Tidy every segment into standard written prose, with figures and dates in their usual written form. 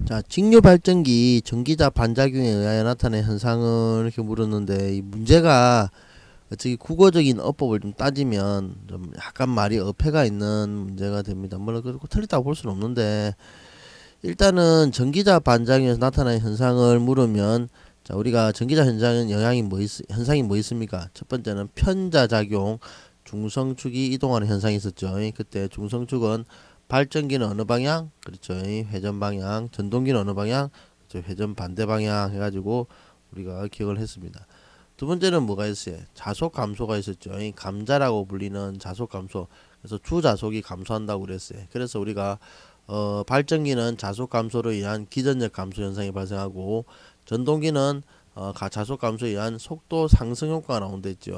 자, 직류 발전기 전기자 반작용에 의하여 나타낸 현상을 이렇게 물었는데, 이 문제가 어차피 국어적인 어법을 좀 따지면 좀 약간 말이 어폐가 있는 문제가 됩니다. 물론 그렇고 틀리다고 볼 수는 없는데, 일단은 전기자 반작용에서 나타난 현상을 물으면, 자, 우리가 전기자 현상은 현상이 뭐 있습니까? 첫 번째는 편자작용, 중성축이 이동하는 현상이 있었죠. 그때 중성축은 발전기는 어느 방향? 그렇죠. 회전 방향. 전동기는 어느 방향? 그렇죠. 회전 반대 방향 해가지고 우리가 기억을 했습니다. 두 번째는 뭐가 있어요? 자속 감소가 있었죠. 감자라고 불리는 자속 감소. 그래서 주자속이 감소한다고 그랬어요. 그래서 우리가 발전기는 자속 감소로 인한 기전력 감소 현상이 발생하고, 전동기는 자속 감소에 의한 속도 상승 효과가 나온다 했죠.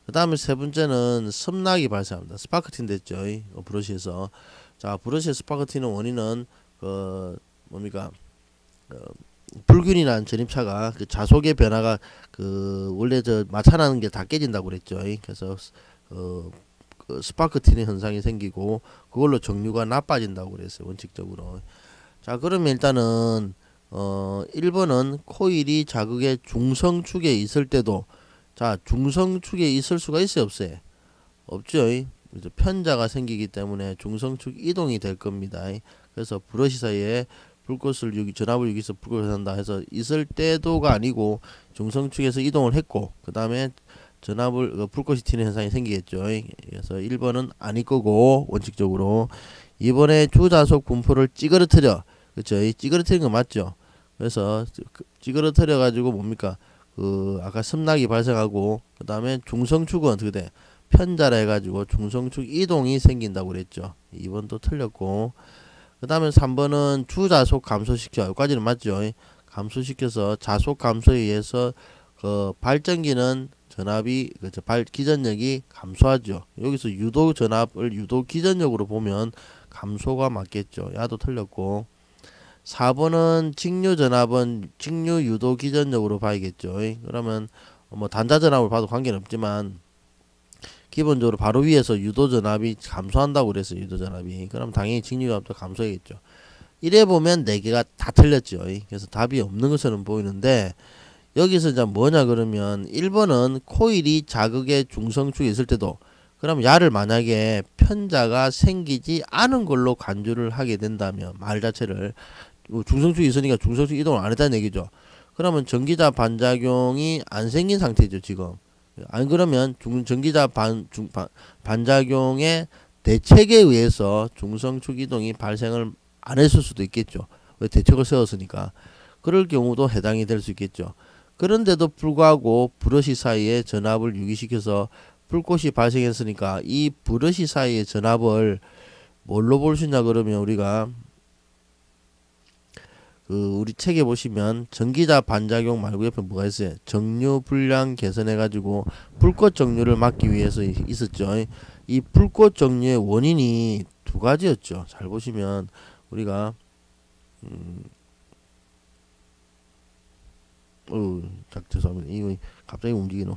그 다음에 세 번째는 섬락이 발생합니다. 스파크팅 됐죠. 브러쉬에서. 자, 브러쉬의 스파크팅의 원인은 뭡니까? 불균이라는 전입차가 그 자속의 변화가 원래 마찰하는 게 다 깨진다고 그랬죠. 그래서 그 스파크 튀는 현상이 생기고 그걸로 정류가 나빠진다고 그랬어요. 원칙적으로. 자, 그러면 일단은 1번은 코일이 자극의 중성축에 있을 때도, 자, 중성축에 있을 수가 있어요, 없어요? 없죠. 편자가 생기기 때문에 중성축 이동이 될 겁니다. 그래서 브러쉬 사이에 전압을 유기해서 불꽃을 산다 해서 있을 때도가 아니고 중성축에서 이동을 했고, 그 다음에 불꽃이 튀는 현상이 생기겠죠. 그래서 1번은 아닐 거고, 원칙적으로. 2번에 주자속 분포를 찌그러뜨려. 그쵸. 찌그러뜨리는 거 맞죠. 그래서 찌그러뜨려 가지고 뭡니까? 아까 섬락이 발생하고, 그 다음에 중성축은 어떻게 돼? 편자라 해가지고 중성축 이동이 생긴다고 그랬죠. 2번도 틀렸고, 그 다음에 3번은 주자속 감소시켜. 여기까지는 맞죠. 감소시켜서 자속 감소에 의해서 발전기는 전압이, 기전력이 감소하죠. 여기서 유도 전압을 유도 기전력으로 보면 감소가 맞겠죠. 야도 틀렸고, 4번은 직류 전압은 직류 유도 기전력으로 봐야겠죠. 그러면 뭐 단자 전압을 봐도 관계는 없지만 기본적으로 바로 위에서 유도 전압이 감소한다고 그랬어요. 유도 전압이. 그럼 당연히 직류 전압도 감소하겠죠. 이래 보면 4개가 다 틀렸죠. 그래서 답이 없는 것처럼 보이는데, 여기서 이제 뭐냐 그러면 1번은 코일이 자극의 중성축에 있을 때도, 그럼 야를 만약에 편자가 생기지 않은 걸로 간주를 하게 된다면, 말 자체를 중성축이 있으니까 중성축 이동을 안 했다는 얘기죠. 그러면 전기자 반작용이 안 생긴 상태죠, 지금. 안 그러면 전기자 반작용의 대책에 의해서 중성축 이동이 발생을 안 했을 수도 있겠죠. 왜? 대책을 세웠으니까. 그럴 경우도 해당이 될 수 있겠죠. 그런데도 불구하고 브러쉬 사이에 전압을 유기시켜서 불꽃이 발생했으니까 이 브러쉬 사이의 전압을 뭘로 볼 수 있냐 그러면, 우리가 우리 책에 보시면 전기자 반작용 말고 옆에 뭐가 있어요? 정류 불량 개선해 가지고 불꽃 정류를 막기 위해서 있었죠. 이 불꽃 정류의 원인이 두 가지였죠. 잘 보시면 우리가 죄송합니다. 이거 갑자기 움직이노.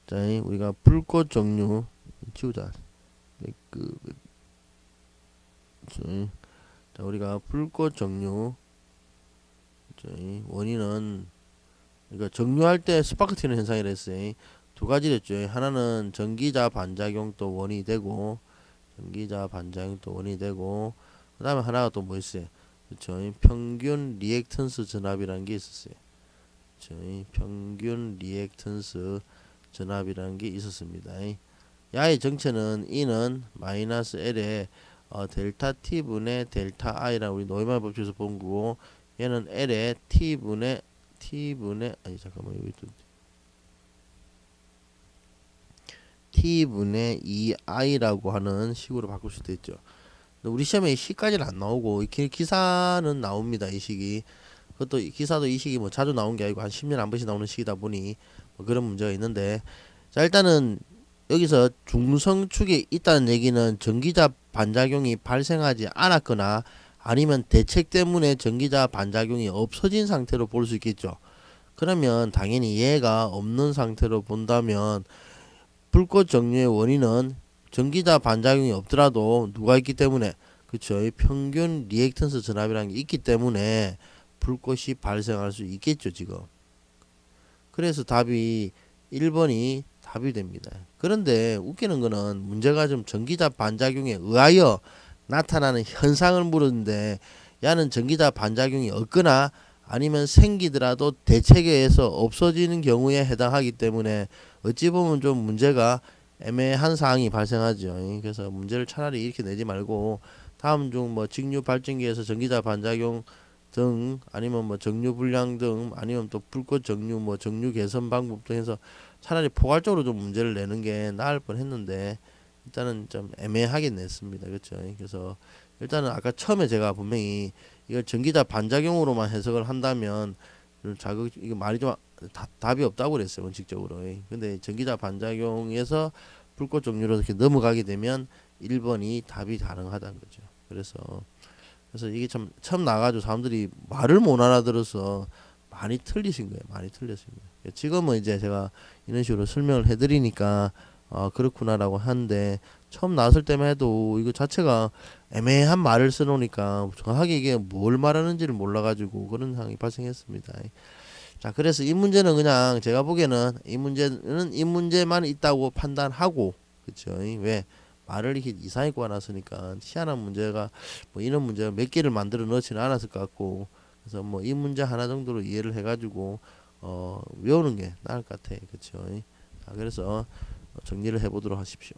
자, 우리가 불꽃 정류 치우자. 자, 우리가 불꽃 정류 원인은, 그러니까 정류할 때 스파크 튀는 현상이라 했어요. 두 가지랬죠. 하나는 전기자 반작용도 원인이 되고, 그 다음에 하나가 또 뭐 있어요? 그렇죠. 평균 리액턴스 전압이라는 게 있었어요. 그렇죠. 평균 리액턴스 전압이라는 게 있었습니다. 야의 정체는 E는 마이너스 L에 델타 T분의 델타 I라는 우리 노이만 법칙에서 본 거고, 얘는 L에 T분의 아니 잠깐만, 여기 또 T분의 2I라고 하는 식으로 바꿀 수도 있죠. 우리 시험에 이 식까지는 안 나오고, 기사는 나옵니다. 이 식이. 그것도 기사도 이 식이 뭐 자주 나온 게 아니고 한 10년에 한 번씩 나오는 식이다 보니 뭐 그런 문제가 있는데, 자, 일단은 여기서 중성축에 있다는 얘기는 전기자 반작용이 발생하지 않았거나 아니면 대책 때문에 전기자 반작용이 없어진 상태로 볼 수 있겠죠. 그러면 당연히 얘가 없는 상태로 본다면 불꽃 정류의 원인은 전기자 반작용이 없더라도 누가 있기 때문에, 그쵸. 이 평균 리액턴스 전압이라는 게 있기 때문에 불꽃이 발생할 수 있겠죠, 지금. 그래서 답이 1번이 답이 됩니다. 그런데 웃기는 거는 문제가 좀 전기자 반작용에 의하여 나타나는 현상을 물었는데 야는 전기자 반작용이 없거나 아니면 생기더라도 대체계에서 없어지는 경우에 해당하기 때문에 어찌 보면 좀 문제가 애매한 사항이 발생하죠. 그래서 문제를 차라리 이렇게 내지 말고 다음 중 뭐 직류 발전기에서 전기자 반작용 등 아니면 뭐 정류 불량 등 아니면 또 불꽃 정류 뭐 정류 개선 방법 등 해서 차라리 포괄적으로 좀 문제를 내는 게 나을 뻔했는데 일단은 좀 애매하게 냈습니다. 그렇죠? 그래서 일단은 아까 처음에 제가 분명히 이걸 전기자 반작용으로만 해석을 한다면 자극 이거 말이 좀 답이 없다고 그랬어요. 원칙적으로. 근데 전기자 반작용에서 불꽃 정류로 이렇게 넘어가게 되면 1번이 답이 가능하다는 거죠. 그래서 이게 참 처음 나가지고 사람들이 말을 못 알아들어서 많이 틀리신 거예요. 많이 틀렸습니다. 지금은 이제 제가 이런 식으로 설명을 해드리니까 그렇구나라고 하는데 처음 나왔을 때만 해도 이거 자체가 애매한 말을 써놓으니까 정확하게 이게 뭘 말하는지를 몰라가지고 그런 상황이 발생했습니다. 자, 그래서 이 문제는 그냥 제가 보기에는 이 문제는 이 문제만 있다고 판단하고, 그쵸? 왜? 말을 이렇게 이상하게 꼬아놨으니까 희한한 문제가 뭐 이런 문제가 몇 개를 만들어 넣지는 않았을 것 같고, 그래서 뭐 이 문제 하나 정도로 이해를 해가지고 외우는 게 나을 것 같아, 그쵸? 자, 그래서 정리를 해보도록 하십시오.